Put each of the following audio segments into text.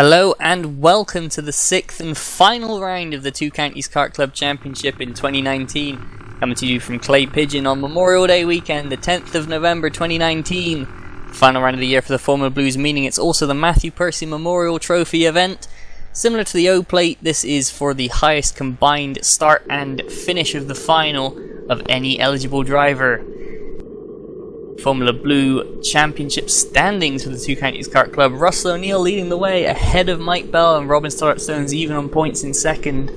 Hello and welcome to the 6th and final round of the Two Counties Kart Club Championship in 2019. Coming to you from Clay Pigeon on Memorial Day weekend, the 10th of November 2019. Final round of the year for the Formula Blues, meaning it's also the Matthew Percy Memorial Trophy event. Similar to the O-Plate, this is for the highest combined start and finish of the final of any eligible driver. Formula Blue Championship standings for the Two Counties Kart Club. Russell O'Neill leading the way ahead of Mike Bell, and Robin Stoddart-Stones even on points in second,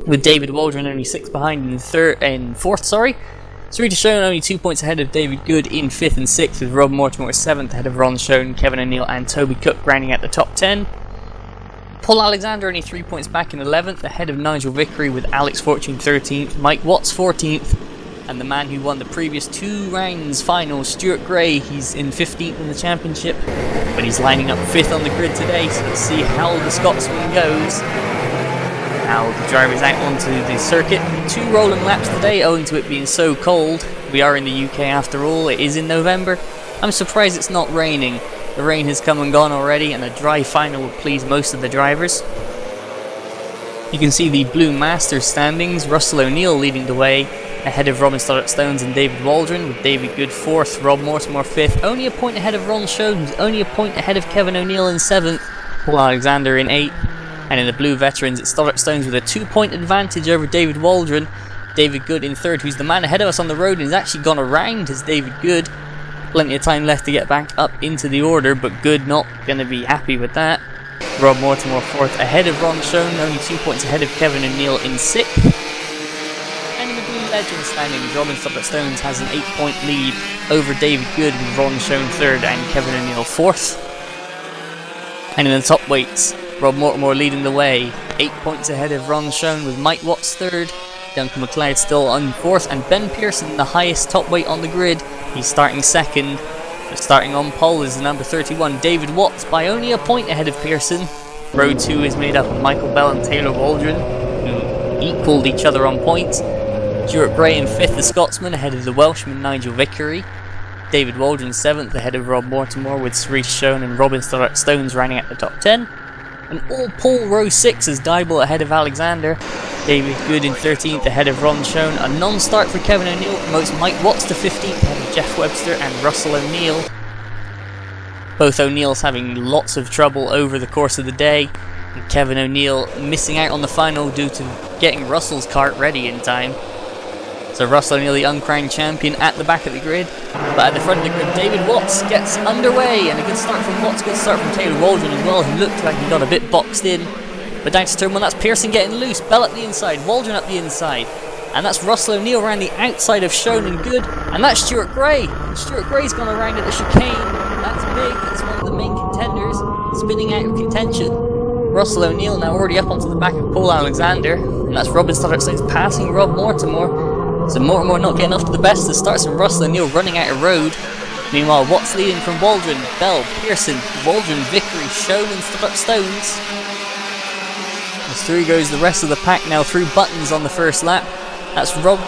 with David Waldron only 6 behind in fourth. Sarita Schoen only 2 points ahead of David Good in 5th and 6th, with Rob Mortimer 7th ahead of Ron Schoen, Kevin O'Neill and Toby Cook rounding out the top 10. Paul Alexander only 3 points back in 11th, ahead of Nigel Vickery, with Alex Fortune 13th, Mike Watts 14th, and the man who won the previous 2 rounds final, Stuart Gray, he's in 15th in the championship, but he's lining up 5th on the grid today, so let's see how the Scotsman goes. Now the driver's out onto the circuit. 2 rolling laps today, owing to it being so cold. We are in the UK after all, it is in November. I'm surprised it's not raining. The rain has come and gone already, and a dry final would please most of the drivers. You can see the Blue Masters standings, Russell O'Neill leading the way, ahead of Robin Stoddart-Stones and David Waldron, with David Good 4th, Rob Mortimer 5th, only a point ahead of Ron Schoen, who's only a point ahead of Kevin O'Neill in 7th, Paul Alexander in 8th, and in the Blue Veterans it's Stoddart-Stones with a 2-point advantage over David Waldron, David Good in 3rd, who's the man ahead of us on the road and has actually gone around as David Good. Plenty of time left to get back up into the order, but Good not going to be happy with that. Rob Mortimer 4th ahead of Ron Schoen, only 2 points ahead of Kevin O'Neill in 6th. Legend standings, Robin Stoddart-Stones has an 8-point lead over David Good, with Ron Schoen 3rd and Kevin O'Neill 4th. And in the top weights, Rob Mortimer leading the way, 8 points ahead of Ron Schoen, with Mike Watts 3rd, Duncan McLeod still on 4th, and Ben Pearson, the highest top weight on the grid, he's starting 2nd. But starting on pole is the number 31, David Watts, by only a point ahead of Pearson. Row 2 is made up of Michael Bell and Taylor Waldron, who equalled each other on points. Stuart Gray in 5th, the Scotsman, ahead of the Welshman Nigel Vickery. David Waldron 7th, ahead of Rob Mortimer, with Sarita Schoen and Robin Stoddart-Stones rounding out the top 10. And all pole row 6 is Dybel ahead of Alexander. David Good in 13th, ahead of Ron Schoen. A non-start for Kevin O'Neill promotes Mike Watts to 15th, ahead of Jeff Webster and Russell O'Neill. Both O'Neills having lots of trouble over the course of the day, and Kevin O'Neill missing out on the final due to getting Russell's kart ready in time. So Russell O'Neill, the uncrowned champion, at the back of the grid. But at the front of the grid, David Watts gets underway, and a good start from Watts, good start from Taylor Waldron as well, who looked like he got a bit boxed in. But down to turn 1, that's Pearson getting loose, Bell up the inside, Waldron up the inside. And that's Russell O'Neill around the outside of Schoen and Good, and that's Stuart Gray. Stuart Gray's gone around at the chicane. That's big, that's one of the main contenders, spinning out of contention. Russell O'Neill now already up onto the back of Paul Alexander, and that's Robin Stoddart-Stones passing Rob Mortimer. So Mortimer not getting off to the best of the starts, and Russell O'Neill running out of road. Meanwhile, Watts leading from Waldron, Bell, Pearson, Waldron, Vickery, Schoen and Stoddart-Stones. As through goes the rest of the pack now through Buttons on the first lap. That's Rob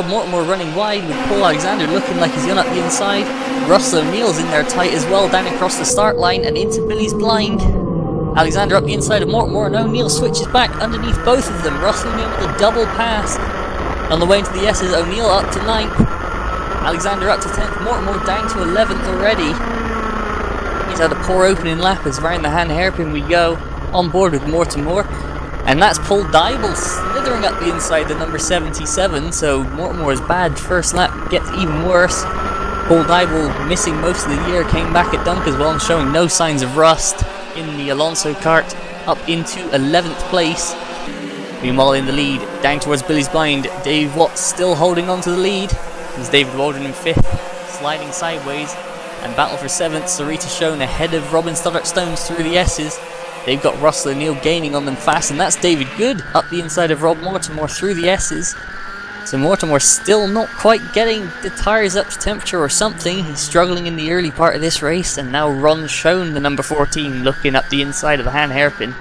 Mortimer running wide, with Paul Alexander looking like he's gone up the inside. Russell O'Neill's in there tight as well, down across the start line and into Billy's blind. Alexander up the inside of Mortimer, and O'Neill switches back underneath both of them. Russell O'Neill with a double pass. On the way into the S's, O'Neill up to 9th, Alexander up to 10th, Mortimer down to 11th already. He's had a poor opening lap as round the hand hairpin we go, on board with Mortimer. And that's Paul Dybel slithering up the inside, the number 77, so Mortimer's bad first lap gets even worse. Paul Dybel, missing most of the year, came back at Dunk as well and showing no signs of rust in the Alonso kart, up into 11th place. Meanwhile in the lead, down towards Billy's blind, Dave Watts still holding on to the lead. There's David Waldron in 5th, sliding sideways, and battle for 7th, Sarita Schoen ahead of Robin Stoddart-Stones through the S's. They've got Russell O'Neill gaining on them fast, and that's David Good up the inside of Rob Mortimer through the S's. So Mortimer still not quite getting the tyres up to temperature or something. He's struggling in the early part of this race, and now Ron Schoen, the number 14, looking up the inside of the hand hairpin.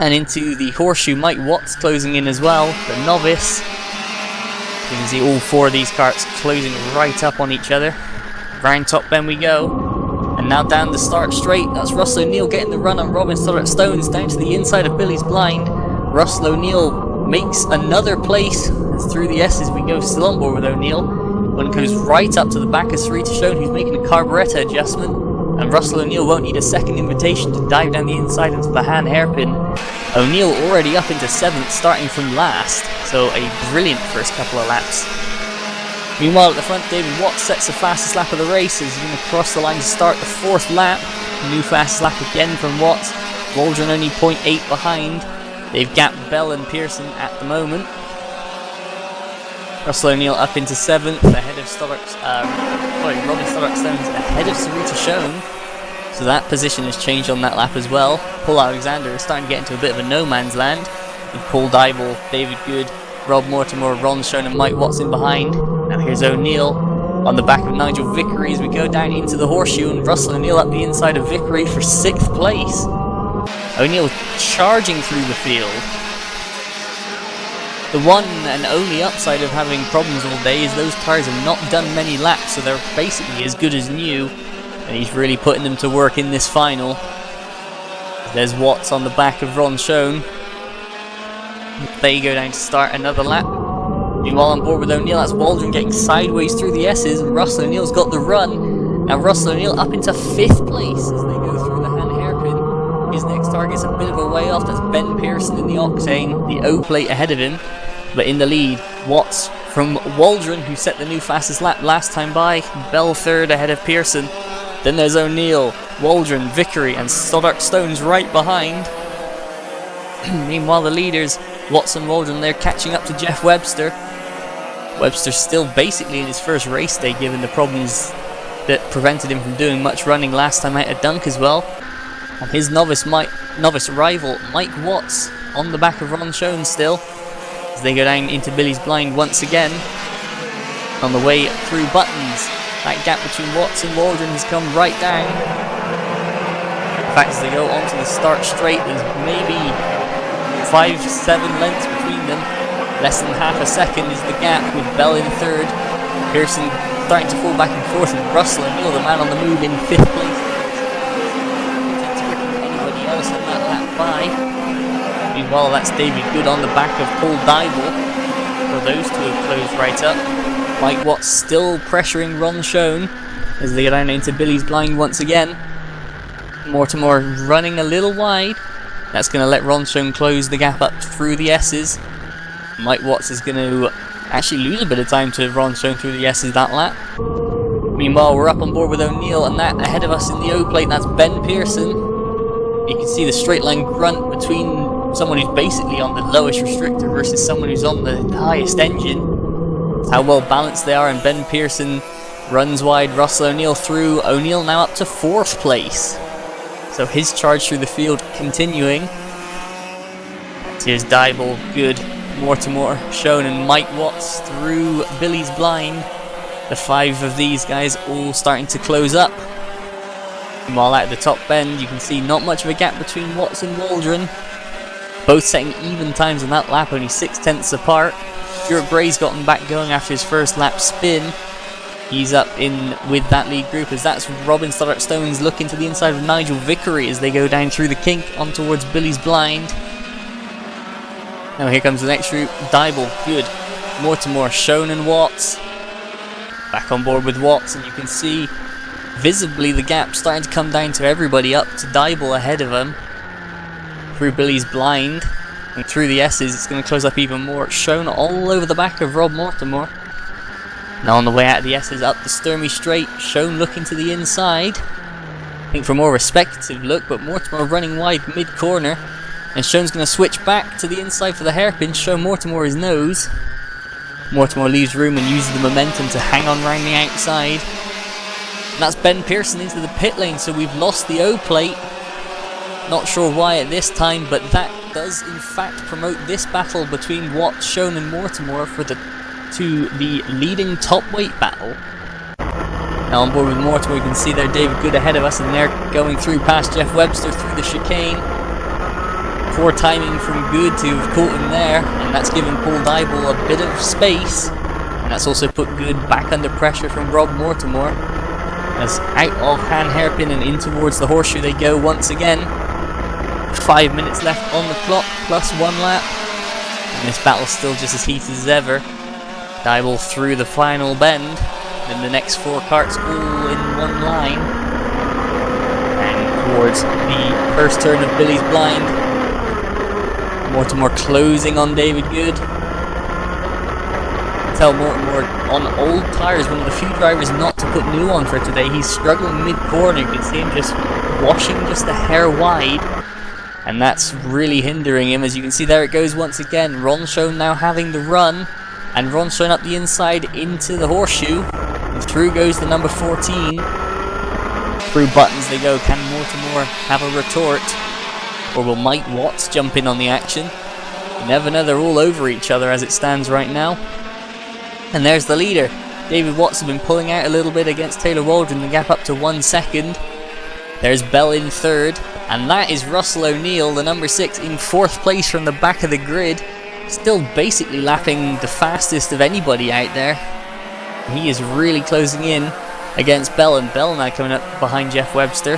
And into the horseshoe, Mike Watts closing in as well, the novice. You can see all 4 of these karts closing right up on each other. Round top bend we go. And now down the start straight, that's Russell O'Neill getting the run on Robin Stones down to the inside of Billy's blind. Russell O'Neill makes another place. As through the S's we go, still on board with O'Neill. One goes right up to the back of Sarita Shone, who's making a carburettor adjustment. And Russell O'Neill won't need a second invitation to dive down the inside into the hand hairpin. O'Neill already up into 7th, starting from last. So a brilliant first couple of laps. Meanwhile, at the front, David Watts sets the fastest lap of the race as he's going to cross the line to start the 4th lap. New fastest lap again from Watts. Waldron only 0.8 behind. They've gapped Bell and Pearson at the moment. Russell O'Neill up into 7th, ahead of Robin Stones ahead of Sarita Shone. So that position has changed on that lap as well. Paul Alexander is starting to get into a bit of a no man's land, with Paul Dybel, David Good, Rob Mortimer, Ron Shone and Mike Watson behind. Now here's O'Neill on the back of Nigel Vickery as we go down into the horseshoe, and Russell O'Neill up the inside of Vickery for 6th place. O'Neill charging through the field. The one and only upside of having problems all day is those cars have not done many laps, so they're basically as good as new, and he's really putting them to work in this final. There's Watts on the back of Ron Shone. They go down to start another lap. Meanwhile, on board with O'Neill, that's Waldron getting sideways through the S's, and Russell O'Neill's got the run. Now Russell O'Neill up into 5th place as they go through the hand hairpin. His next target's a bit of a way off. That's Ben Pearson in the Octane, the O plate ahead of him. But in the lead, Watts from Waldron, who set the new fastest lap last time by. Bell 3rd ahead of Pearson. Then there's O'Neill, Waldron, Vickery and Stoddart Stones right behind. Meanwhile, the leaders, Watts and Waldron, they're catching up to Jeff Webster. Webster's still basically in his first race day, given the problems that prevented him from doing much running last time out at Dunk as well. And his novice rival, Mike Watts, on the back of Ron Shone still, as they go down into Billy's blind once again. On the way through Buttons, that gap between Watts and Waldron has come right down. In fact, as they go onto the start straight, there's maybe 5-7 lengths between them. Less than half a second is the gap, with Bell in 3rd. Pearson starting to fall back and forth, and Russell O'Neill, the man on the move, in 5th place. Anybody else on that lap by. Meanwhile, that's David Good on the back of Paul Dybel. So those two have closed right up. Mike Watts still pressuring Ron Shone as they go down into Billy's blind once again. Mortimer running a little wide. That's going to let Ron Shone close the gap up through the S's. Mike Watts is going to actually lose a bit of time to Ron Shone through the S's that lap. Meanwhile, we're up on board with O'Neill, and that ahead of us in the O plate, that's Ben Pearson. You can see the straight line grunt between someone who's basically on the lowest restrictor versus someone who's on the highest engine. It's how well balanced they are, and Ben Pearson runs wide, Russell O'Neill through. O'Neill now up to 4th place. So his charge through the field continuing. Here's Dybel, Good, Mortimer, Shone and Mike Watts through Billy's blind. The 5 of these guys all starting to close up. While at the top bend, you can see not much of a gap between Watts and Waldron. Both setting even times on that lap, only 6/10 apart. Stuart Gray's gotten back going after his first lap spin. He's up in with that lead group, as that's Robin Stoddart Stones looking to the inside of Nigel Vickery as they go down through the kink on towards Billy's blind. Now here comes the next group. Dybel, Good, Mortimer, Shone and Watts. Back on board with Watts, and you can see visibly the gap starting to come down to everybody up to Dybel ahead of him. Through Billy's blind and through the S's, it's going to close up even more. Shone all over the back of Rob Mortimer. Now on the way out of the S's up the Sturmey straight, Shone looking to the inside. I think for a more respective look, but Mortimer running wide mid-corner. And Shone's going to switch back to the inside for the hairpin, show Mortimer his nose. Mortimer leaves room and uses the momentum to hang on round the outside. And that's Ben Pearson into the pit lane, so we've lost the O plate. Not sure why at this time, but that does in fact promote this battle between Watts, Shone and Mortimer to the leading top weight battle. Now on board with Mortimer, we can see there David Good ahead of us, and they're going through past Jeff Webster through the chicane. Poor timing from Good to have caught him there, and that's given Paul Dybel a bit of space, and that's also put Good back under pressure from Rob Mortimer. As out of hand hairpin and in towards the horseshoe they go once again. 5 minutes left on the clock, plus 1 lap. And this battle's still just as heated as ever. Dybel through the final bend. Then the next 4 karts all in one line. And towards the first turn of Billy's blind. Mortimer closing on David Good. Tell Mortimer on old tyres, one of the few drivers not to put new on for today. He's struggling mid-corner. You can see him just washing just a hair wide. And that's really hindering him. As you can see, there it goes once again. Ronshone now having the run. And Ronshone up the inside into the horseshoe. And through goes the number 14. Through buttons they go. Can Mortimer have a retort? Or will Mike Watts jump in on the action? You never know, they're all over each other as it stands right now. And there's the leader. David Watts has been pulling out a little bit against Taylor Waldron, the gap up to 1 second. There's Bell in third. And that is Russell O'Neill, the number 6, in 4th place from the back of the grid. Still basically lapping the fastest of anybody out there. He is really closing in against Bell, and Bell now coming up behind Jeff Webster.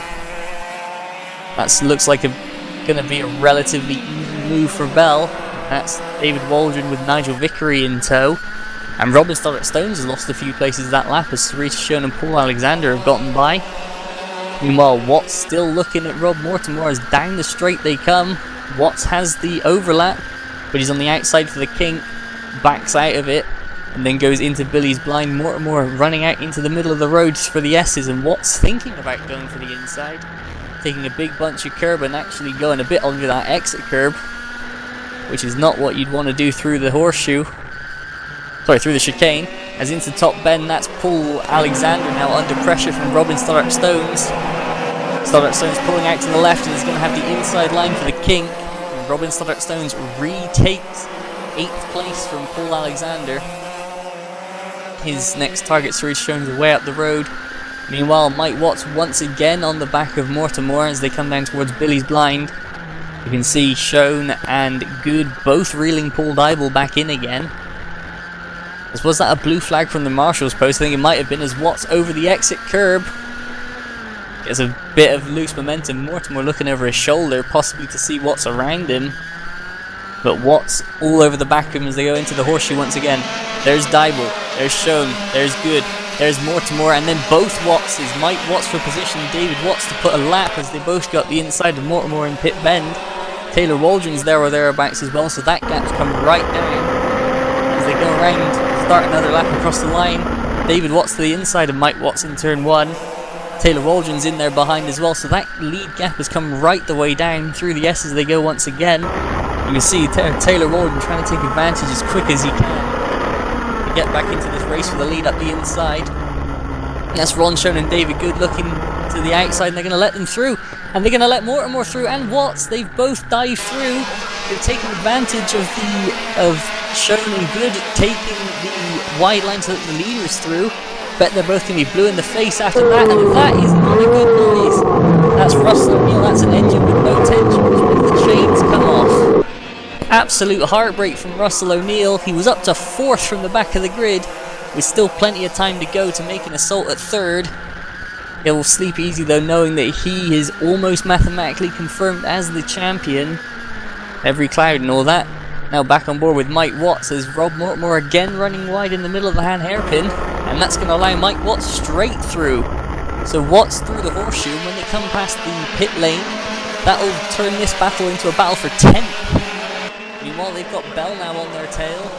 That looks like going to be a relatively easy move for Bell. That's David Waldron with Nigel Vickery in tow. And Robin Stoddart Stones has lost a few places that lap as Sarita Schoen and Paul Alexander have gotten by. Meanwhile, Watts still looking at Rob Mortimer as down the straight they come. Watts has the overlap, but he's on the outside for the kink, backs out of it, and then goes into Billy's blind. Mortimer running out into the middle of the road for the S's, and Watts thinking about going for the inside, taking a big bunch of curb and actually going a bit under that exit curb, which is not what you'd want to do through the horseshoe. Sorry, through the chicane. As into top bend, that's Paul Alexander now under pressure from Robin Stoddart Stones. Stoddart Stones pulling out to the left and is going to have the inside line for the kink. And Robin Stoddart Stones retakes 8th place from Paul Alexander. His next target, Sarita Schoen, is way up the road. Meanwhile, Mike Watts once again on the back of Mortimer as they come down towards Billy's blind. You can see Schoen and Good both reeling Paul Dybel back in again. Was that a blue flag from the marshal's post? I think it might have been, as Watts over the exit curb gets a bit of loose momentum. Mortimer looking over his shoulder, possibly to see what's around him. But Watts all over the back of him as they go into the horseshoe once again. There's Dybel, there's Schoen, there's Good, there's Mortimer, and then both Wattses. Mike Watts for position, David Watts to put a lap as they both got the inside of Mortimer in pit bend. Taylor Waldron's there or thereabouts as well, so that gap's come right down as they go around. Start another lap across the line. David Watts to the inside of Mike Watts in turn 1. Taylor Waldron's in there behind as well, so that lead gap has come right the way down through the S's they go once again. You can see Taylor Waldron trying to take advantage as quick as he can to get back into this race for the lead up the inside. That's Ronshone and David Good looking to the outside, and they're going to let them through. And they're going to let Mortimer through, and Watts. They've both dived through. They've taken advantage of Schoen and Good taking the wide line so that the leader's through. Bet they're both going to be blue in the face after that, and that is not a good noise. That's Russell O'Neill, that's an engine with no tension, which means the chains come off. Absolute heartbreak from Russell O'Neill. He was up to 4th from the back of the grid, with still plenty of time to go to make an assault at 3rd. He'll sleep easy though, knowing that he is almost mathematically confirmed as the champion. Every cloud and all that. Now back on board with Mike Watts as Rob Mortimer again running wide in the middle of the hand hairpin, and that's going to allow Mike Watts straight through. So Watts through the horseshoe, and when they come past the pit lane, that'll turn this battle into a battle for 10th. Meanwhile, they've got Bell now on their tail.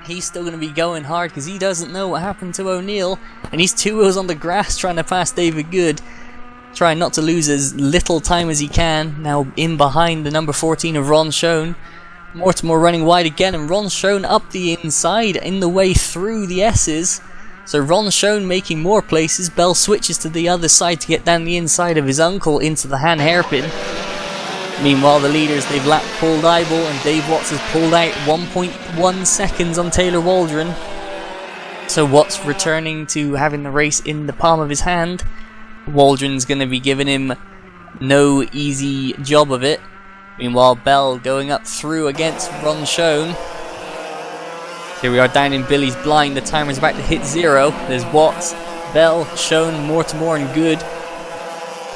He's still going to be going hard because he doesn't know what happened to O'Neill, and he's 2 wheels on the grass trying to pass David Good, trying not to lose as little time as he can. Now in behind the number 14 of Ronshone. Mortimer running wide again, and Ronshone up the inside in the way through the S's. So Ronshone making more places. Bell switches to the other side to get down the inside of his uncle into the hand hairpin. Meanwhile, the leaders, they've lapped Paul Dybel, and Dave Watts has pulled out 1.1 seconds on Taylor Waldron. So Watts returning to having the race in the palm of his hand. Waldron's going to be giving him no easy job of it. Meanwhile, Bell going up through against Ronshone. Here we are down in Billy's blind. The timer's about to hit 0. There's Watts, Bell, Schoen, Mortimer and Good.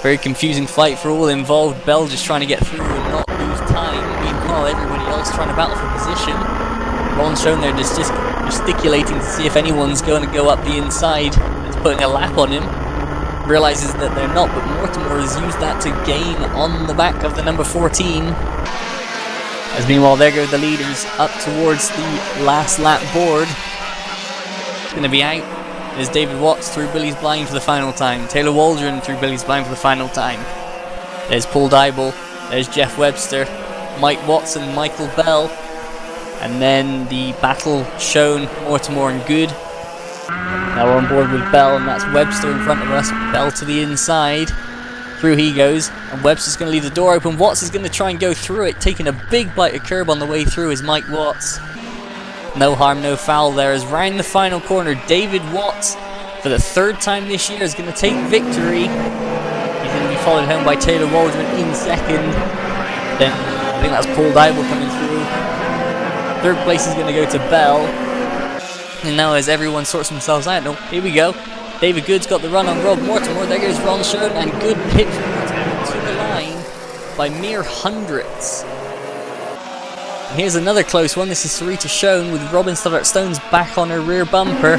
Very confusing fight for all involved. Bell just trying to get through and not lose time. Meanwhile, everybody else trying to battle for position. Ron Schoen there just gesticulating to see if anyone's going to go up the inside. It's putting a lap on him. Realizes that they're not, but Mortimer has used that to gain on the back of the number 14. As meanwhile, there go the leaders up towards the last lap board. It's going to be out. There's David Watts through Billy's Blind for the final time. Taylor Waldron through Billy's Blind for the final time. There's Paul Dybel. There's Jeff Webster. Mike Watson, Michael Bell. And then the battle shown, Mortimer and Good. Now we're on board with Bell, and that's Webster in front of us. Bell to the inside. Through he goes, and Webster's going to leave the door open. Watts is going to try and go through it, taking a big bite of curb on the way through is Mike Watts. No harm, no foul there as round the final corner, David Watts, for the third time this year, is going to take victory. He's going to be followed home by Taylor Waldron in second. Then I think that's Paul Dybel coming through. Third place is going to go to Bell. And now as everyone sorts themselves out, no, here we go. David Good's got the run on Rob Mortimer. There goes Ron Schoen, and Good pips Mortimer to the line by mere hundredths. And here's another close one. This is Sarita Schoen with Robin Stoddart Stones back on her rear bumper.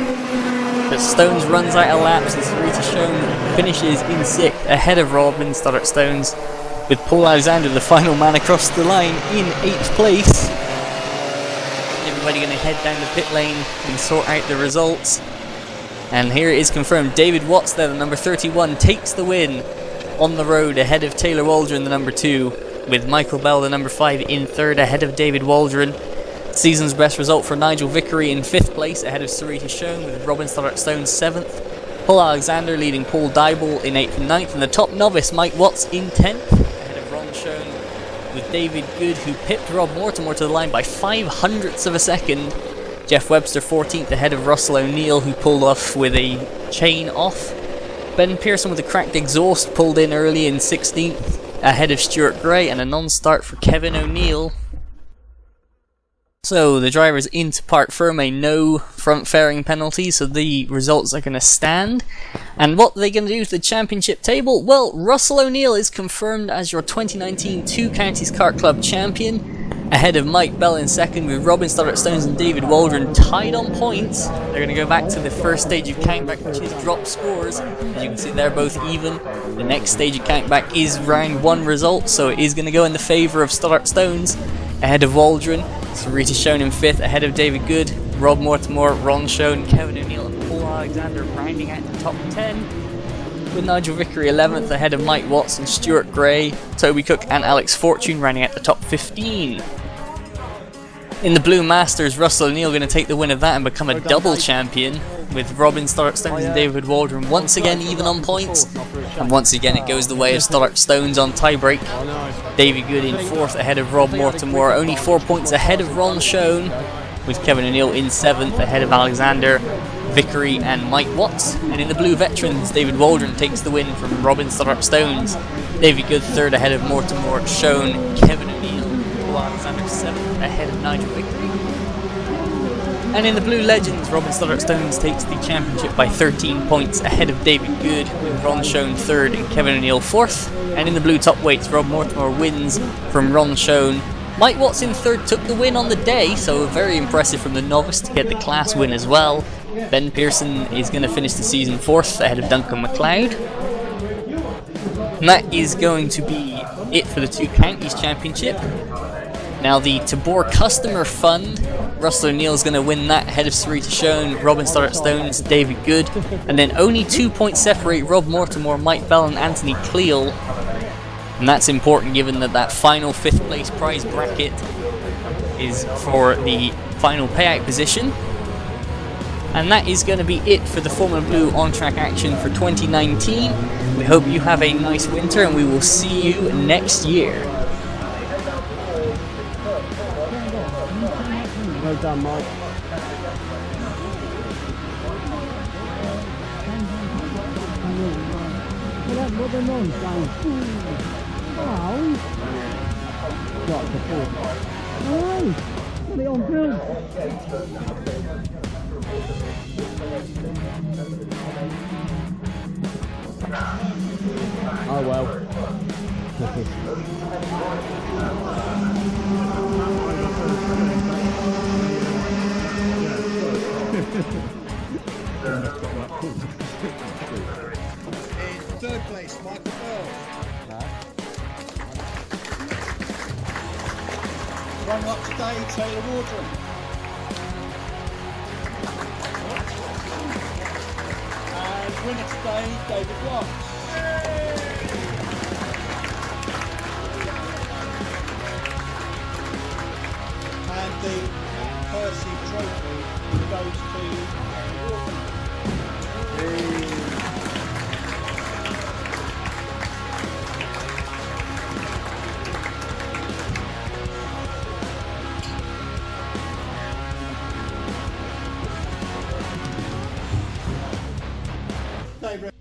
But Stones runs out of laps, and Sarita Schoen finishes in 6th ahead of Robin Stoddart Stones, with Paul Alexander, the final man across the line, in 8th place. Everybody going to head down the pit lane and sort out the results. And here it is confirmed. David Watts there, the number 31, takes the win on the road ahead of Taylor Waldron, the number 2, with Michael Bell, the number 5, in 3rd ahead of David Waldron. Season's best result for Nigel Vickery in 5th place ahead of Sarita Schoen, with Robin Stoddart Stones 7th. Paul Alexander leading Paul Dybel in 8th and 9th, and the top novice Mike Watts in 10th ahead of Ron Schoen, with David Good, who pipped Rob Mortimer to the line by 0.05 of a second. Jeff Webster 14th ahead of Russell O'Neill, who pulled off with a chain off. Ben Pearson with a cracked exhaust pulled in early in 16th ahead of Stuart Gray, and a non-start for Kevin O'Neill. So the drivers into Parc Ferme, no front fairing penalty, so the results are going to stand. And what are they going to do to the championship table? Well, Russell O'Neill is confirmed as your 2019 Two Counties Kart Club champion, ahead of Mike Bell in 2nd, with Robin Stoddart Stones and David Waldron tied on points. They're going to go back to the first stage of countback, which is drop scores. As you can see, they're both even. The next stage of countback is round 1 result, so it is going to go in the favour of Stoddart Stones ahead of Waldron. Sarita Schoen in 5th ahead of David Good, Rob Mortimer, Ron Schoen, Kevin O'Neill and Paul Alexander rounding out the top 10, with Nigel Vickery 11th ahead of Mike Watts and Stuart Gray, Toby Cook and Alex Fortune rounding out the top 15. In the Blue Masters, Russell O'Neill going to take the win of that and become a double champion, with Robin Stoddart Stones and David Waldron once again even on points, and once again it goes the way of Stoddart Stones on tiebreak. David Good in 4th ahead of Rob Mortimer, only 4 points ahead of Ron Schoen, with Kevin O'Neill in 7th ahead of Alexander, Vickery and Mike Watts. And in the Blue Veterans, David Waldron takes the win from Robin Stoddart Stones, David Good 3rd ahead of Mortimer, Schoen, Kevin O'Neill, Paul Alexander 7th ahead of Nigel Vickery. And in the Blue Legends, Robin Stoddart Stones takes the championship by 13 points ahead of David Good, with Ron Schoen 3rd and Kevin O'Neill 4th. And in the Blue Top Weights, Rob Mortimer wins from Ron Schoen. Mike Watts in 3rd took the win on the day, so very impressive from the novice to get the class win as well. Ben Pearson is going to finish the season 4th ahead of Duncan McLeod. And that is going to be it for the Two Counties Championship. Now the Tabor Customer Fund, Russell O'Neill is going to win that ahead of Sarita Schoen, Robin Stoddart Stones, David Good, and then only 2 points separate Rob Mortimer, Mike Bell and Anthony Cleal. And that's important given that that final 5th place prize bracket is for the final payout position. And that is going to be it for the Formula Blue on-track action for 2019. We hope you have a nice winter and we will see you next year. Well done, Mike. Got the ball. Put it on film. Oh well. In third place, Michael Bell. Running up today, Taylor Wardron. And winner today, David Watts. And the Percy trophy goes to Wharton. David.